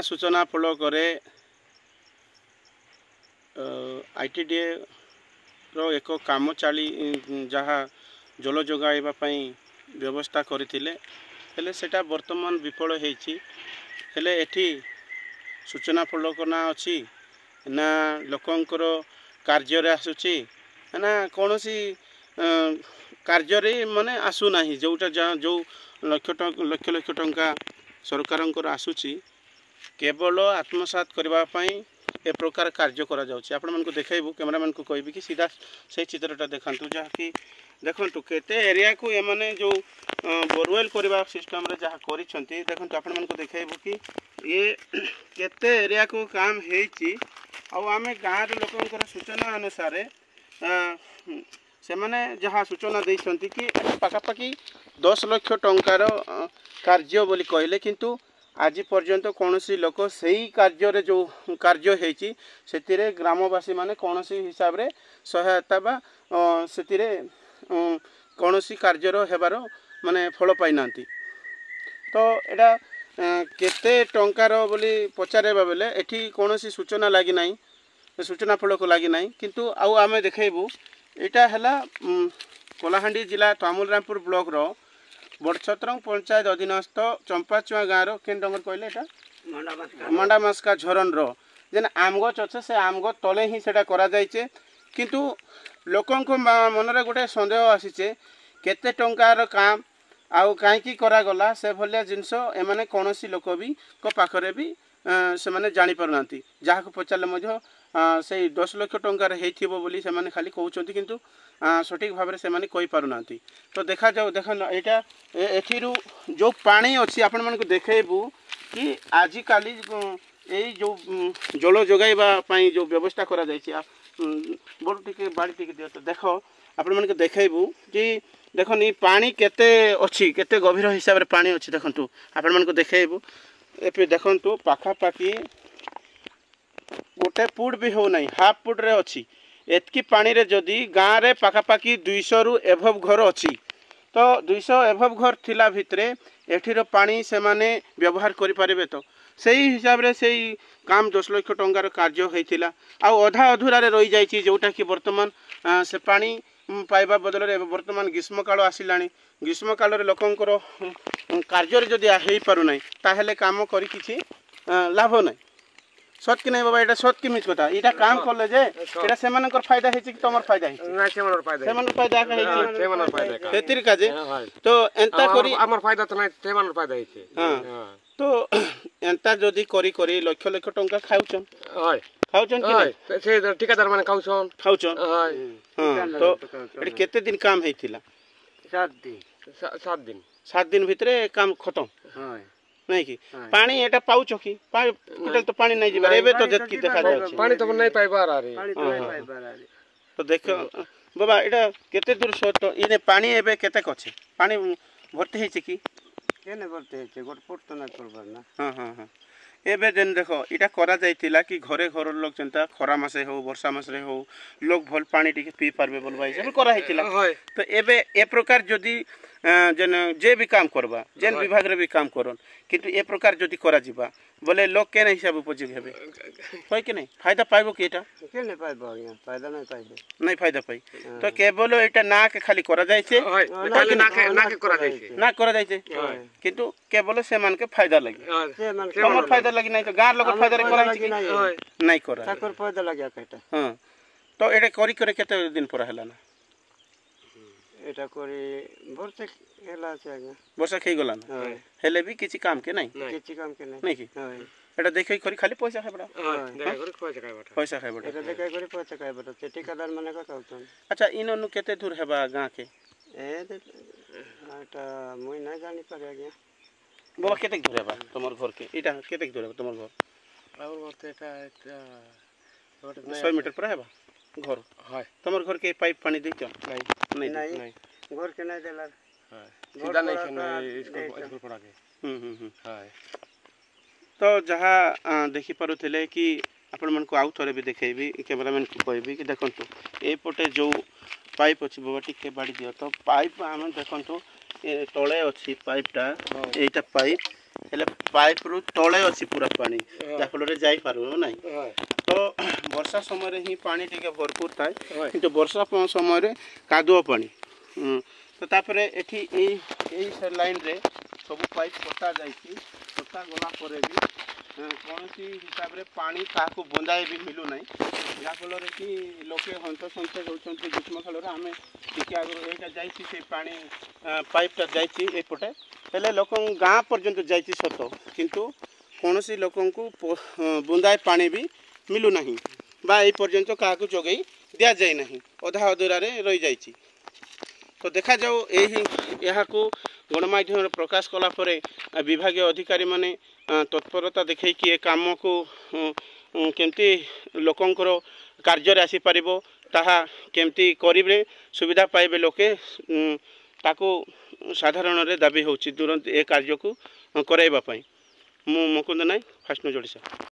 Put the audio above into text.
सूचना फॉलो करे आईटीडीए रो एक काम चली जहाँ जल जोगाइबा पई व्यवस्था करथिले हेले सेटा वर्तमान विफल हेछि हेले एठी सूचना फॉलो करना अछि ना लोकंकर कार्य रे आसुछि ना कोनोसी कार्य रे माने आसु नाही जोटा जो लक्ष लक्ष टंका सरकारंकर आसुछि केवल आत्मसात करबा पई ए प्रकार कार्य करा जाउछि आपण मन को देखाइबु कैमरामैन को कहबी कि सीधा से चित्रटा देखंतु जहा कि देखंतु केते एरिया को ए माने जो बोरवेल करबा सिस्टम रे जहा करिसंती देखंतु आपण मन को देखाइबु कि ये केते एरिया को काम हेछि आ आमे गाँव लोकंकर सूचना अनुसार से माने जहा सूचना देइसंती कि पाखापाखि 10 लाख टंकार कार्य बोली कहले किंतु आज पर्यंत कौन सी लोक सही कार्य रे जो कार्य हेछि सेतिरे ग्रामवासी माने कौन सी हिसाब रे सहायता बा सेतिरे कौन सी कार्य रो हेबारो माने फल पाई नांती तो एटा केते टंकार बोली पचारेबा बेले एठी कौन सी सूचना लागी नाही सूचना फलक लागी नाही किंतु आउ आमे देखाइबु एटा हला कोलाहांडी जिला तामुलरामपुर ब्लॉक रो बड़छत्रंग पंचायत अधीनस्थ चंपाचुआ गाँव केन डंगर कहले एटा मंडामास्का झरन रो जेन आमगछ अच्छे से आमगछ तले ही सेटा करा जाइछे किंतु लोकन को मन रे गोटे संदेह आसीचे केते टंकार काम आउ काईकी करा गला से भलिया जिंस एमाने कोनोसी लोक भी को पाखरे भी से माने जानि परनांती जहा को पचारले मध्य से 10 लाख टंकार हेथिबो बोली से माने खाली कहउचंती किंतु सठिक भाव से माने कहि पारुनांती तो देखा जाऊ देखन एटा एथिरु जो पानी अछि आपण मन को देखेबू कि आजि काली एई जो जल जोगाइबा पई जो व्यवस्था करा जायछि बड़ टिके बाड़ी टिके दियो तो देखो आपण मन को देखेबू कि देखन ई पानी केते अछि केते गभीर हिसाब रे पानी अछि देखंतु आपण मन को देखेबू एपे देखंतु पाखा पाखी गोटे फुट भी हो नहीं हाफ फुट रे अछि एतकी पानी रे जदी गाँ रे पाखापाखि 200 रु एभव घर अछि तो 200 एभव घर थिला भितरे एठीर पानी से माने व्यवहार करि पारिबे तो सही हिसाब रे सही काम 10 लाख टंकार कार्य होइथिला आ अधा अधूरा रे रहि जाइछि जोटा कि वर्तमान से पानी पाइबा बदल रे वर्तमान ग्रीष्म काल आसिलानी ग्रीष्म काल रे लोकंकर कार्य रे जदी हेइ पारु नै ताहेले काम करी किछि लाभ नै सत कि नहीं बाबा एटा सत कि मिछ कथा एटा काम करले जे एटा सेमानकर फायदा हेछि कि तमर फायदा हेछि ना सेमानकर फायदा का हेछि सेमानकर फायदा हेतिर काजे तो एंता करी हमर फायदा त नै सेमानकर फायदा हेछि हां तो एंता जदी करी करी लक्ष लक्ष टंका खाउछन हाय खाउछन कि से ठेकेदार माने खाउछन हाय हां तो एटा केते दिन काम हेतिला 7 दिन भितरे काम खत्म हाय नहीं कि पानी एटा पाउछ कि टोटल तो पानी नहीं जिबार एबे तो जतकी देखा जाय पानी तो नहीं पाइबार आरे तो देखो बाबा एटा केते दूर सट इने पानी एबे केते कछे पानी भर्ती हेछि कि केने भर्ती हेछि गोट फुट तो नहीं करबार ना हां हां हां एबे जेन देखो इटा करा जाइतिला कि घरे घर लोग चिंता खरा मासे हो वर्षा मास रे हो लोग भल पानी टिके पी पारबे बोलबा हिसाब करा हेतिला तो एबे ए प्रकार जदी जेन जे भी काम करबा जेन विभाग रे भी काम करन किंतु ए प्रकार जदी करा जिबा बोले लोग केन हिसाब उपयोगी हेबे होय कि नहीं फायदा पाइबो कि एटा केने पाइबो यहाँ फायदा नहीं फायदा पाई तो केवल एटा ना के खाली करा जाय छे खाली ना के करा जाय छे ना करा जाय छे किंतु केवल से मान के फायदा लगी हमर फायदा लगी नहीं तो गार लोग फायदा रे करा कि नहीं करा ताकर फायदा लगे केटा हां तो एटा करी करे केते दिन पर हला ना एटा करी वर्षे हेला छै आगे वर्षा खई गला ना हेले भी किछि काम के नहीं किछि काम के नहीं कि एटा देखै करी खाली पैसा खाय बड़ा देखै करी पैसा खाय बड़ा एटा देखै करी पैसा खाय बड़ा से ठेकेदार माने का कहउछन अच्छा इननु केते दूर हेबा गां के ए एटा मुई नहीं जानि पारे आगे बाबा केते दूर हेबा तमर घर के एटा केते दूर हेबा तमर घर और घर एटा 100 मीटर पर हेबा घर हाय तमर घर के पाइप पानी दै छ नहीं घर के नहीं देला हां सीधा नहीं स्कूल पढ़ा के हाय तो जहाँ देखि पारुथिले कि आपण मन को आउ थरे भी देखेबी कैमरामैन को कहबी कि देखंतु ए पटे जो पाइप अछि बाबा टिके बाड़ी दियो तो पाइप हम देखंतु ए तळे अछि पाइपटा एटा पाइप ହେଲେ ପାଇପ୍ରୁ ତଳେ ଅଛି ପୁରା ପାଣି ଯାହାଫଳରେ ଯାଇପାରିବ ନାହିଁ। ତ ବର୍ଷା ସମୟରେ ହିଁ ପାଣି ଟିକେ ଭରପୁର ଥାଏ, କିନ୍ତୁ ବର୍ଷା ସମୟରେ କାଦୁଅ ପାଣି। ତ ତାପରେ ଏଠି ଏଇ ଲାଇନ୍ରେ ସବୁ ପାଇପ୍ ପୋତା ଯାଇଛି। ପୋତା ଗଲା ପରେ ବି କୌଣସି ହିସାବରେ ପାଣି କାହାକୁ ବୁନ୍ଦାଏ ବି ମିଳୁନାହିଁ, ଯାହାଫଳରେ କି ଲୋକେ ହନ୍ତସନ୍ତ ହେଉଛନ୍ତି ଗ୍ରୀଷ୍ମ କାଳରେ। ଆମେ ଟିକେ ଆଗରୁ ଏଇଟା ଯାଇଛି ସେ ପାଣି ପାଇପ୍ଟା ଯାଇଛି ଏପଟେ, ହେଲେ ଲୋକଙ୍କ ଗାଁ ପର୍ଯ୍ୟନ୍ତ ଯାଇଛି ସତ, କିନ୍ତୁ କୌଣସି ଲୋକଙ୍କୁ ବୁନ୍ଦାଏ ପାଣି ବି ମିଳୁନାହିଁ ବା ଏଇ ପର୍ଯ୍ୟନ୍ତ କାହାକୁ ଯୋଗାଇ ଦିଆଯାଇ ନାହିଁ, ଅଧା ଅଧୁରାରେ ରହିଯାଇଛି। ତ ଦେଖାଯାଉ ଏହାକୁ ଗଣମାଧ୍ୟମରେ ପ୍ରକାଶ କଲା ପରେ ବିଭାଗୀୟ ଅଧିକାରୀମାନେ ତତ୍ପରତା ଦେଖେଇକି ଏ କାମକୁ କେମିତି ଲୋକଙ୍କର କାର୍ଯ୍ୟରେ ଆସିପାରିବ ତାହା କେମିତି କରିବେ, ସୁବିଧା ପାଇବେ ଲୋକେ, ତାକୁ ସାଧାରଣରେ ଦାବି ହେଉଛି ତୁରନ୍ତ ଏ କାର୍ଯ୍ୟକୁ କରାଇବା ପାଇଁ। ମୁଁ ମୁକୁନ୍ଦ ନାୟକ, ଫାଷ୍ଟ ନ୍ୟୁଜ୍ ଓଡ଼ିଶା।